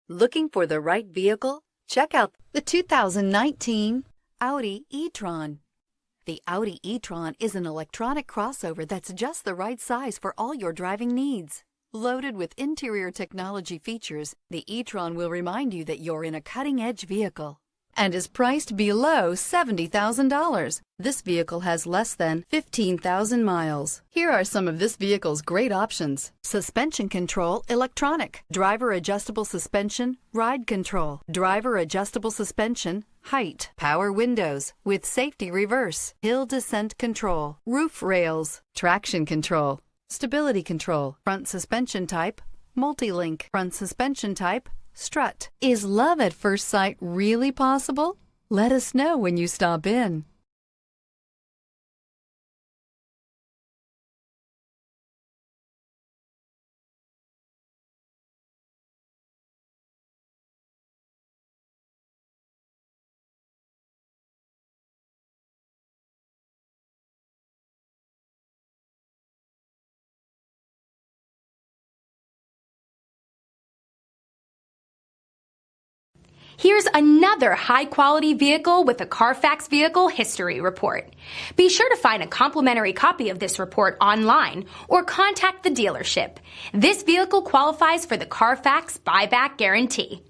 Looking for the right vehicle? Check out the 2019 Audi e-tron. The Audi e-tron is an electronic crossover that's just the right size for all your driving needs. Loaded with interior technology features, the e-tron will remind you that you're in a cutting-edge vehicle and is priced below $70,000. This vehicle has less than 15,000 miles. Here are some of this vehicle's great options: suspension control, electronic, driver adjustable suspension, ride control, driver adjustable suspension, height, power windows with safety reverse, hill descent control, roof rails, traction control, stability control, front suspension type, multi-link, front suspension type, strut. Is love at first sight really possible? Let us know when you stop in. Here's another high-quality vehicle with a Carfax Vehicle History Report. Be sure to find a complimentary copy of this report online or contact the dealership. This vehicle qualifies for the Carfax Buyback Guarantee.